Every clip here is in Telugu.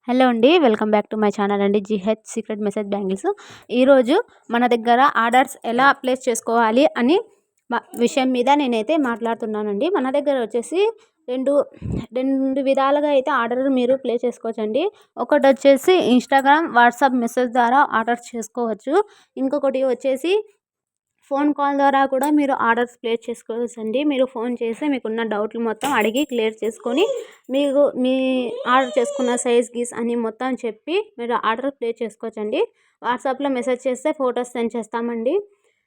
హలో అండి. Welcome back to my channel అండి. జీహెచ్ సీక్రెట్ మెసేజ్ బ్యాంగిల్స్. ఈరోజు మన దగ్గర ఆర్డర్స్ ఎలా ప్లేస్ చేసుకోవాలి అని విషయం మీద నేనైతే మాట్లాడుతున్నానండి. మన దగ్గర వచ్చేసి రెండు విధాలుగా అయితే ఆర్డర్ మీరు ప్లేస్ చేసుకోవచ్చండి. ఒకటి వచ్చేసి ఇన్స్టాగ్రామ్, వాట్సాప్ మెసేజ్ ద్వారా ఆర్డర్ చేసుకోవచ్చు. ఇంకొకటి వచ్చేసి ఫోన్ కాల్ ద్వారా కూడా మీరు ఆర్డర్స్ ప్లేస్ చేసుకోవచ్చండి. మీరు ఫోన్ చేసి మీకున్న డౌట్లు మొత్తం అడిగి క్లియర్ చేసుకొని మీకు మీ ఆర్డర్ చేసుకున్న సైజ్ గీస్ అని మొత్తం చెప్పి మీరు ఆర్డర్ ప్లేస్ చేసుకోవచ్చండి. వాట్సాప్లో మెసేజ్ చేస్తే ఫొటోస్ సెండ్ చేస్తామండి.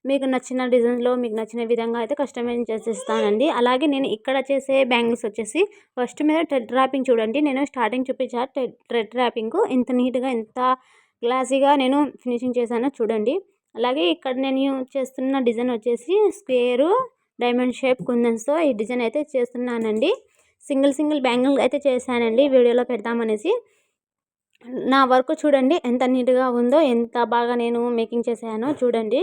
మీకు నచ్చిన డిజైన్లో మీకు నచ్చిన విధంగా అయితే కస్టమైజ్ చేసిస్తానండి. అలాగే నేను ఇక్కడ చేసే బ్యాంగిల్స్ వచ్చేసి ఫస్ట్ మీద థ్రెడ్ ర్యాపింగ్ చూడండి. నేను స్టార్టింగ్ చూపించా థ్రెడ్ ర్యాపింగ్ ఎంత నీట్గా ఎంత క్లాసీగా నేను ఫినిషింగ్ చేశానో చూడండి. అలాగే ఇక్కడ నేను చేస్తున్న డిజైన్ వచ్చేసి స్క్వేరు డైమండ్ షేప్ కుందన్స్తో ఈ డిజైన్ అయితే చేస్తున్నానండి. సింగిల్ బ్యాంగిల్ అయితే చేశానండి, వీడియోలో పెడతామనేసి. నా వర్క్ చూడండి ఎంత నీట్గా ఉందో, ఎంత బాగా నేను మేకింగ్ చేశానో చూడండి.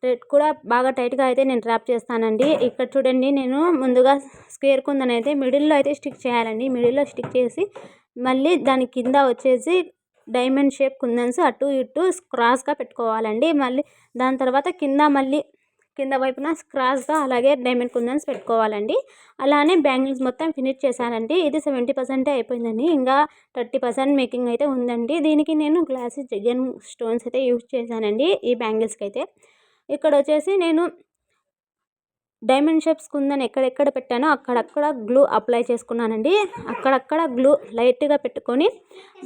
థ్రెడ్ కూడా బాగా టైట్గా అయితే నేను ర్యాప్ చేస్తానండి. ఇక్కడ చూడండి, నేను ముందుగా స్క్వేర్ కుందన్ అయితే మిడిల్లో అయితే స్టిక్ చేయాలండి. మిడిల్లో స్టిక్ చేసి మళ్ళీ దాని కింద వచ్చేసి డైమండ్ షేప్ కుందన్స్ అటు ఇటు క్రాస్గా పెట్టుకోవాలండి. మళ్ళీ దాని తర్వాత కింద వైపున క్రాస్గా అలాగే డైమండ్ కుందన్స్ పెట్టుకోవాలండి. అలానే బ్యాంగిల్స్ మొత్తం ఫినిష్ చేశానండి. ఇది 70% అయిపోయిందండి. ఇంకా 30% మేకింగ్ అయితే ఉందండి. దీనికి నేను గ్లాసీ జగన్ స్టోన్స్ అయితే యూజ్ చేశానండి ఈ బ్యాంగిల్స్కి అయితే. ఇక్కడ వచ్చేసి నేను డైమండ్ షేప్స్ కుందని ఎక్కడెక్కడ పెట్టానో అక్కడక్కడ గ్లూ అప్లై చేసుకున్నానండి. అక్కడక్కడ గ్లూ లైట్గా పెట్టుకొని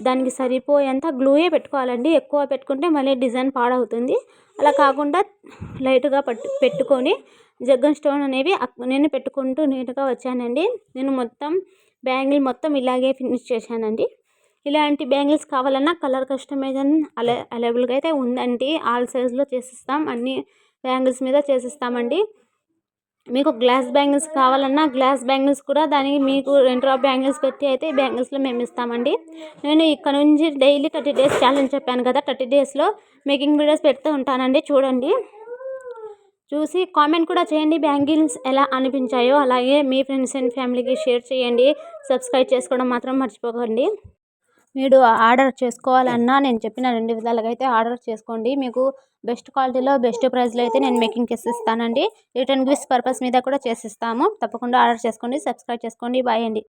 దానికి సరిపోయేంత గ్లూయే పెట్టుకోవాలండి. ఎక్కువ పెట్టుకుంటే మళ్ళీ డిజైన్ పాడవుతుంది. అలా కాకుండా లైట్గా పెట్టుకొని జగ్గన్ స్టోన్ అనేవి నేను పెట్టుకుంటూ నీట్గా వచ్చానండి. నేను మొత్తం బ్యాంగిల్ మొత్తం ఇలాగే ఫినిష్ చేశానండి. ఇలాంటి బ్యాంగిల్స్ కావాలన్నా కలర్ కస్టమైజేషన్ అవైలబుల్గా అయితే ఉందండి. ఆల్ సైజ్లో చేసిస్తాం, అన్ని బ్యాంగిల్స్ మీద చేసిస్తామండి. మీకు గ్లాస్ బ్యాంగిల్స్ కావాలన్నా గ్లాస్ బ్యాంగిల్స్ కూడా దానికి మీకు 2 డ్రాప్ బ్యాంగిల్స్ పెట్టి అయితే బ్యాంగిల్స్లో మేము ఇస్తామండి. నేను ఇక్కడ నుంచి డైలీ 30 days ఛాలెంజ్ చెప్పాను కదా, 30 daysలో మేకింగ్ వీడియోస్ పెడుతూ ఉంటానండి. చూడండి, చూసి కామెంట్ కూడా చేయండి బ్యాంగిల్స్ ఎలా అనిపించాయో. అలాగే మీ ఫ్రెండ్స్ అండ్ ఫ్యామిలీకి షేర్ చేయండి. సబ్స్క్రైబ్ చేసుకోవడం మాత్రం మర్చిపోకండి. మీరు ఆర్డర్ చేసుకోవాలన్నా నేను చెప్పిన 2 విధాలుగా అయితే ఆర్డర్ చేసుకోండి. మీకు బెస్ట్ క్వాలిటీలో బెస్ట్ ప్రైస్లో అయితే నేను మేకింగ్ చేసిస్తానండి. రిటర్న్ గిఫ్ట్స్ పర్పస్ మీద కూడా చేసిస్తాము. తప్పకుండా ఆర్డర్ చేసుకోండి. సబ్స్క్రైబ్ చేసుకోండి. బాయ్ అండి.